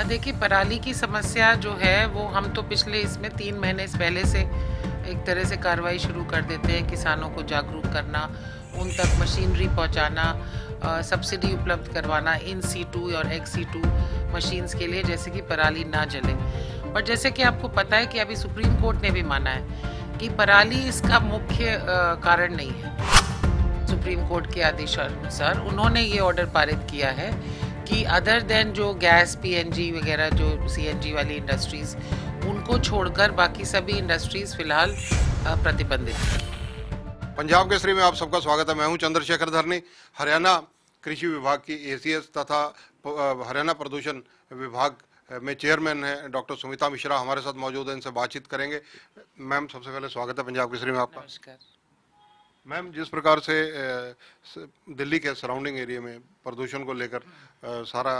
देखिए, पराली की समस्या जो है वो हम तो पिछले इसमें 3 महीने पहले से एक तरह से कार्रवाई शुरू कर देते हैं। किसानों को जागरूक करना, उन तक मशीनरी पहुंचाना, सब्सिडी उपलब्ध करवाना इन सीटू और एक्स सीटू मशीन्स के लिए, जैसे कि पराली ना जले। पर जैसे कि आपको पता है कि अभी सुप्रीम कोर्ट ने भी माना है कि पराली इसका मुख्य कारण नहीं है। सुप्रीम कोर्ट के आदेशानुसार उन्होंने ये ऑर्डर पारित किया है कि अदर देन जो गैस पीएनजी वगैरह जो सीएनजी वाली इंडस्ट्रीज, उनको छोड़कर बाकी सभी इंडस्ट्रीज फिलहाल प्रतिबंधित हैं। पंजाब केसरी में आप सबका स्वागत है। मैं हूं चंद्रशेखर धरनी। हरियाणा कृषि विभाग की एसीएस तथा हरियाणा प्रदूषण विभाग में चेयरमैन है डॉक्टर सुमिता मिश्रा हमारे साथ मौजूद है। इनसे बातचीत करेंगे। मैम, सबसे पहले स्वागत है पंजाब केसरी में आपका। नमस्कार। मैम, जिस प्रकार से दिल्ली के सराउंडिंग एरिया में प्रदूषण को लेकर सारा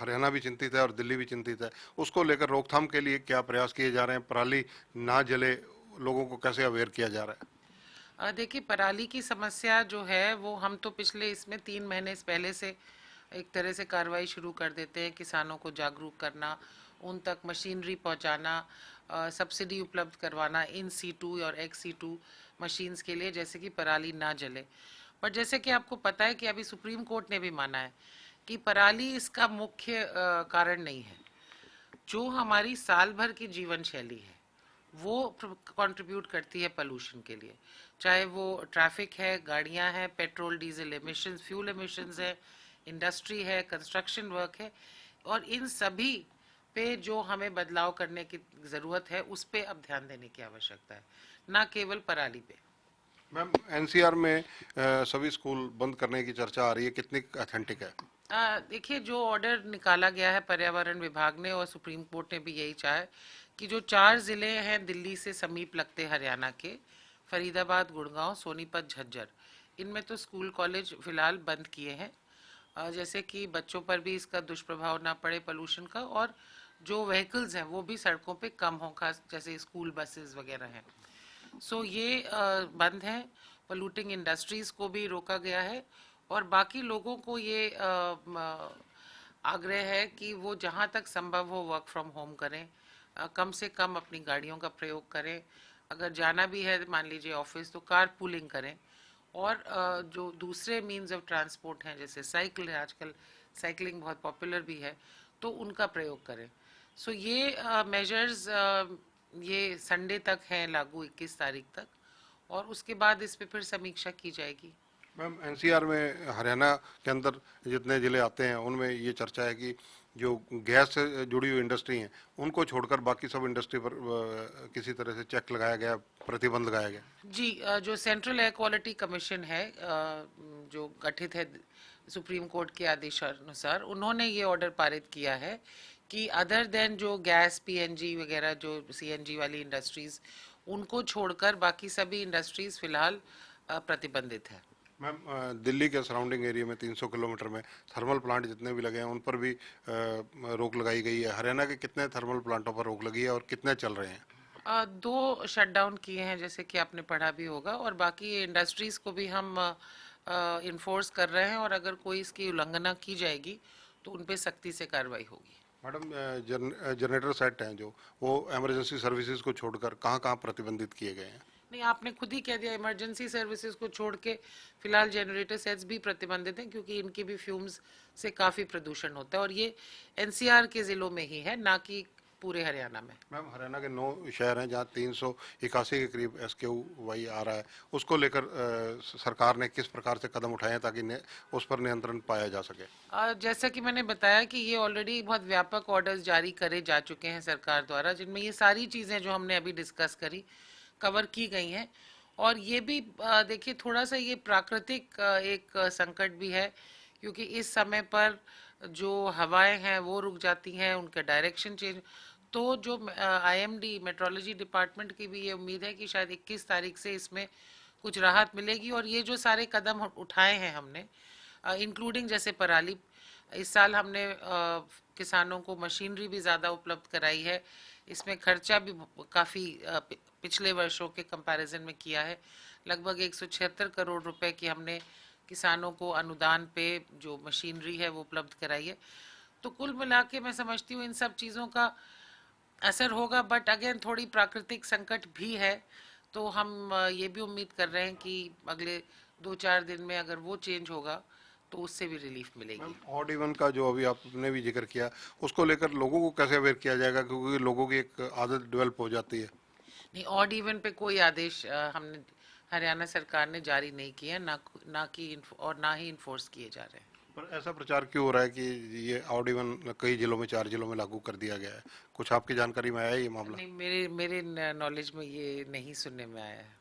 हरियाणा भी चिंतित है और दिल्ली भी चिंतित है, उसको लेकर रोकथाम के लिए क्या प्रयास किए जा रहे हैं? पराली ना जले, लोगों को कैसे अवेयर किया जा रहा है? देखिए, पराली की समस्या जो है वो हम तो पिछले इसमें 3 महीने पहले से एक तरह से कार्रवाई शुरू कर देते हैं। किसानों को जागरूक करना, उन तक मशीनरी पहुंचाना, सब्सिडी उपलब्ध करवाना इन सीटू और एक्स सीटू मशीन्स के लिए, जैसे कि पराली ना जले। पर जैसे कि आपको पता है कि अभी सुप्रीम कोर्ट ने भी माना है कि पराली इसका मुख्य कारण नहीं है। जो हमारी साल भर की जीवन शैली है वो कंट्रीब्यूट करती है पोल्यूशन के लिए, चाहे वो ट्रैफिक है, गाड़ियां हैं, petrol diesel emissions, fuel emissions है, इंडस्ट्री है, कंस्ट्रक्शन वर्क है, और इन सभी पे जो हमें बदलाव करने की ज़रूरत है उस पे अब ध्यान देने की आवश्यकता है, ना केवल पराली पे। मैम, एनसीआर में सभी स्कूल बंद करने की चर्चा आ रही है, कितनी अथेंटिक है? देखिए, जो ऑर्डर निकाला गया है पर्यावरण विभाग ने और सुप्रीम कोर्ट ने भी यही चाहा है कि जो 4 जिले हैं दिल्ली से समीप लगते हरियाणा के, फरीदाबाद, गुड़गांव, सोनीपत, झज्जर, इनमें तो स्कूल कॉलेज फिलहाल बंद किए हैं, जैसे कि बच्चों पर भी इसका दुष्प्रभाव ना पड़े पोल्यूशन का, और जो व्हीकल्स हैं वो भी सड़कों पे कम हों, खास जैसे स्कूल बसेस वगैरह हैं। सो ये बंद है। पोल्यूटिंग इंडस्ट्रीज को भी रोका गया है, और बाकी लोगों को ये आग्रह है कि वो जहाँ तक संभव हो वर्क फ्रॉम होम करें, कम से कम अपनी गाड़ियों का प्रयोग करें। अगर जाना भी है मान लीजिए ऑफिस, तो कार पूलिंग करें, और जो दूसरे मीन्स ऑफ ट्रांसपोर्ट हैं जैसे साइकिल है, आजकल साइकिलिंग बहुत पॉपुलर भी है, तो उनका प्रयोग करें। सो ये मेजर्स ये संडे तक हैं लागू, 21 तारीख तक, और उसके बाद इस पे फिर समीक्षा की जाएगी। मैम, एनसीआर में हरियाणा के अंदर जितने जिले आते हैं उनमें ये चर्चा है कि जो गैस से जुड़ी हुई इंडस्ट्री हैं उनको छोड़कर बाकी सब इंडस्ट्री पर किसी तरह से चेक लगाया गया, प्रतिबंध लगाया गया। जी, जो सेंट्रल एयर क्वालिटी कमीशन है, जो गठित है सुप्रीम कोर्ट के आदेशानुसार, उन्होंने ये ऑर्डर पारित किया है कि अदर देन जो गैस पीएनजी वगैरह जो सीएनजी वाली इंडस्ट्रीज, उनको छोड़कर बाकी सभी इंडस्ट्रीज फिलहाल प्रतिबंधित है। मैम, दिल्ली के सराउंडिंग एरिया में 300 किलोमीटर में थर्मल प्लांट जितने भी लगे हैं उन पर भी रोक लगाई गई है। हरियाणा के कितने थर्मल प्लांटों पर रोक लगी है और कितने चल रहे हैं? 2 शटडाउन किए हैं जैसे कि आपने पढ़ा भी होगा, और बाकी इंडस्ट्रीज को भी हम इन्फोर्स कर रहे हैं, और अगर कोई इसकी उल्लंघना की जाएगी तो उन पे सख्ती से कार्रवाई होगी। मैडम, जनरेटर सेट हैं जो, वो इमरजेंसी सर्विसेज को छोड़कर कहाँ कहाँ प्रतिबंधित किए गए हैं? नहीं, आपने खुद ही कह दिया, इमरजेंसी सर्विसेज को छोड़ के फिलहाल जनरेटर सेट्स भी प्रतिबंधित हैं, क्योंकि इनके भी फ्यूम्स से काफ़ी प्रदूषण होता है, और ये एनसीआर के ज़िलों में ही है, ना कि पूरे हरियाणा में। मैम, हरियाणा के 9 शहर हैं जहाँ 381 के करीब एसक्यू वाई आ रहा है। उसको लेकर सरकार ने किस प्रकार से कदम उठाए हैं ताकि उस पर नियंत्रण पाया जा सके? जैसा कि मैंने बताया कि ये ऑलरेडी बहुत व्यापक ऑर्डर्स जारी करे जा चुके हैं सरकार द्वारा, जिनमें ये सारी चीज़ें जो हमने अभी डिस्कस करी कवर की गई हैं। और ये भी देखिए, थोड़ा सा ये प्राकृतिक एक संकट भी है, क्योंकि इस समय पर जो हवाएं हैं वो रुक जाती हैं, उनका डायरेक्शन चेंज। तो जो आईएमडी मेट्रोलॉजी डिपार्टमेंट की भी ये उम्मीद है कि शायद 21 तारीख से इसमें कुछ राहत मिलेगी, और ये जो सारे कदम उठाए हैं हमने, इंक्लूडिंग जैसे पराली, इस साल हमने किसानों को मशीनरी भी ज़्यादा उपलब्ध कराई है। इसमें खर्चा भी काफ़ी पिछले वर्षों के कंपैरिजन में किया है। लगभग 176 करोड़ रुपए की हमने किसानों को अनुदान पे जो मशीनरी है वो उपलब्ध कराई है। तो कुल मिला के मैं समझती हूँ इन सब चीज़ों का असर होगा, बट अगेन थोड़ी प्राकृतिक संकट भी है, तो हम ये भी उम्मीद कर रहे हैं कि अगले 2-4 दिन में अगर वो चेंज होगा तो उससे भी रिलीफ मिलेगी। ऑड इवन का जो अभी आपने भी जिक्र किया, उसको लेकर लोगों को कैसे अवेयर किया जाएगा, क्योंकि लोगों की एक आदत डेवलप हो जाती है। नहीं, ऑड इवन पे कोई आदेश हमने हरियाणा सरकार ने जारी नहीं किया, और ना ही इन्फोर्स किए जा रहे हैं। पर ऐसा प्रचार क्यों हो रहा है कि ये ऑड इवन कई जिलों में, 4 जिलों में लागू कर दिया गया है? कुछ आपकी जानकारी में आया है ये मामला? नहीं, मेरे नॉलेज में ये नहीं सुनने में आया है।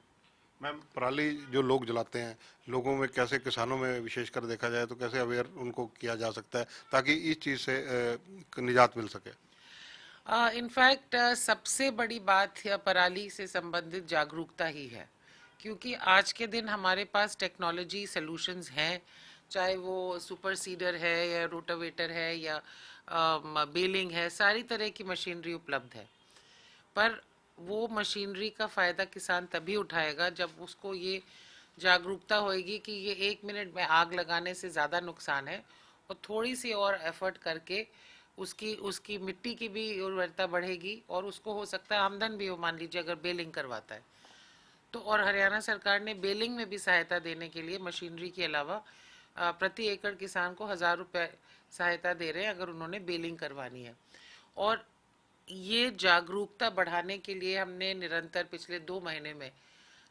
मैम, पराली जो लोग जलाते हैं, लोगों में कैसे, किसानों में विशेषकर देखा जाए तो कैसे अवेयर उनको किया जा सकता है ताकि इस चीज़ से निजात मिल सके? इनफैक्ट सबसे बड़ी बात है पराली से संबंधित जागरूकता ही है, क्योंकि आज के दिन हमारे पास टेक्नोलॉजी सॉल्यूशंस हैं, चाहे वो सुपर सीडर है या रोटावेटर है या बेलिंग है, सारी तरह की मशीनरी उपलब्ध है। पर वो मशीनरी का फ़ायदा किसान तभी उठाएगा जब उसको ये जागरूकता होएगी कि ये 1 मिनट में आग लगाने से ज़्यादा नुकसान है, और थोड़ी सी और एफर्ट करके उसकी उसकी मिट्टी की भी उर्वरता बढ़ेगी और उसको हो सकता है आमदन भी हो, मान लीजिए अगर बेलिंग करवाता है तो। और हरियाणा सरकार ने बेलिंग में भी सहायता देने के लिए मशीनरी के अलावा प्रति एकड़ किसान को 1000 रुपये सहायता दे रहे हैं अगर उन्होंने बेलिंग करवानी है। और ये जागरूकता बढ़ाने के लिए हमने निरंतर पिछले 2 महीने में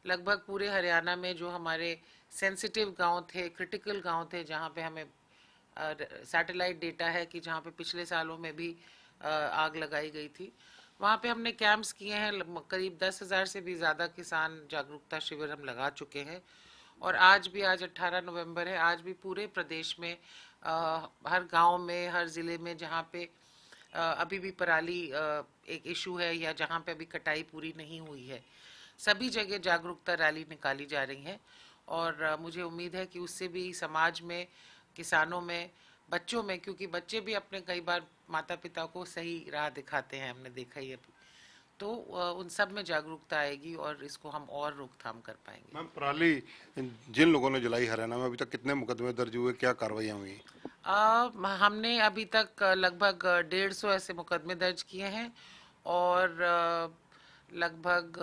लगभग पूरे हरियाणा में जो हमारे सेंसिटिव गांव थे, क्रिटिकल गांव थे, जहां पे हमें सैटेलाइट डेटा है कि जहाँ पे पिछले सालों में भी आग लगाई गई थी, वहाँ पे हमने कैंप्स किए हैं। करीब 10,000 से भी ज़्यादा किसान जागरूकता शिविर हम लगा चुके हैं। और आज 18 नवंबर है, आज भी पूरे प्रदेश में हर गांव में, हर ज़िले में जहाँ पे अभी भी पराली एक इशू है या जहाँ पे अभी कटाई पूरी नहीं हुई है, सभी जगह जागरूकता रैली निकाली जा रही है। और मुझे उम्मीद है कि उससे भी समाज में, किसानों में, बच्चों में, क्योंकि बच्चे भी अपने कई बार माता पिता को सही राह दिखाते हैं, हमने देखा ही अभी, तो उन सब में जागरूकता आएगी और इसको हम और रोकथाम कर पाएंगे। मैम, पराली जिन लोगों ने जलाई, हरियाणा में अभी तक कितने मुकदमे दर्ज हुए, क्या कार्रवाइयाँ हुई? हमने अभी तक लगभग 150 ऐसे मुकदमे दर्ज किए हैं और लगभग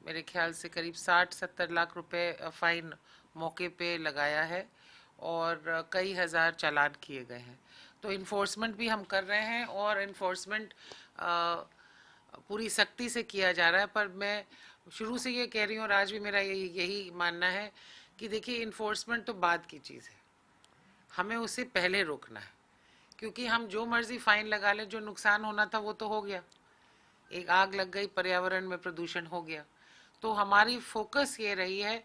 मेरे ख्याल से करीब 60-70 लाख रुपए फाइन मौके पे लगाया है और कई हज़ार चालान किए गए हैं। तो इन्फोर्समेंट भी हम कर रहे हैं और इन्फोर्समेंट पूरी सख्ती से किया जा रहा है। पर मैं शुरू से ये कह रही हूँ और आज भी मेरा यही मानना है कि देखिए, इन्फोर्समेंट तो बाद की चीज़ है, हमें उसे पहले रोकना है। क्योंकि हम जो मर्जी फाइन लगा लें, जो नुकसान होना था वो तो हो गया, एक आग लग गई, पर्यावरण में प्रदूषण हो गया। तो हमारी फोकस ये रही है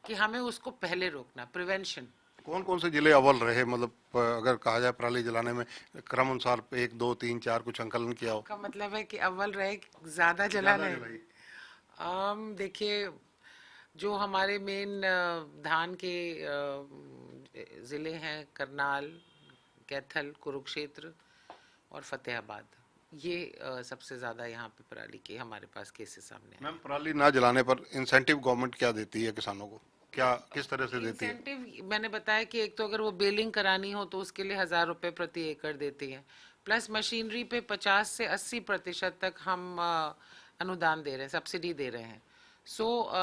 कि हमें उसको पहले रोकना, प्रिवेंशन। कौन कौन से जिले अव्वल रहे, मतलब अगर कहा जाए पराली जलाने में क्रम अनुसार 1, 2, 3, 4 कुछ अंकलन किया हो? का मतलब है कि अव्वल रहे, ज्यादा जलाना है। देखिए, जो हमारे मेन धान के जिले हैं, करनाल, कैथल, कुरुक्षेत्र और फतेहाबाद, ये सबसे ज्यादा यहाँ पे पराली के हमारे पास केसेस सामने हैं। मैम, पराली ना जलाने पर इंसेंटिव गवर्नमेंट क्या देती है किसानों को, क्या किस तरह से देती है? इंसेंटिव मैंने बताया कि एक तो अगर वो बेलिंग करानी हो तो उसके लिए 1000 रुपये प्रति एकड़ देती है, प्लस मशीनरी पे 50 से 80% तक हम अनुदान दे रहे हैं, सब्सिडी दे रहे हैं।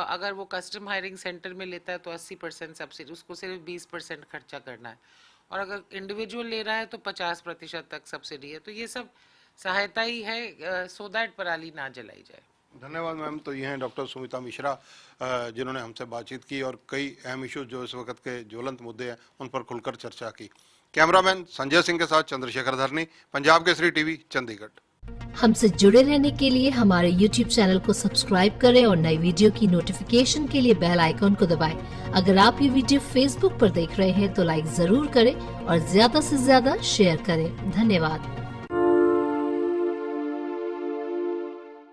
अगर वो कस्टम हायरिंग सेंटर में लेता है तो 80% सब्सिडी, उसको सिर्फ 20% खर्चा करना है, और अगर इंडिविजुअल ले रहा है तो 50% तक सब्सिडी है। तो ये सब सहायता ही है सो दैट पराली ना जलाई जाए। धन्यवाद मैम। तो ये हैं डॉक्टर सुमिता मिश्रा, जिन्होंने हमसे बातचीत की और कई अहम इश्यूज जो इस वक्त के ज्वलंत मुद्दे हैं उन पर खुलकर चर्चा की। कैमरामैन संजय सिंह के साथ चंद्रशेखर धरनी, पंजाब केसरी टीवी, चंडीगढ़। हमसे जुड़े रहने के लिए हमारे YouTube चैनल को सब्सक्राइब करें और नई वीडियो की नोटिफिकेशन के लिए बेल आइकॉन को दबाएं। अगर आप ये वीडियो Facebook पर देख रहे हैं तो लाइक जरूर करें और ज्यादा से ज्यादा शेयर करें। धन्यवाद।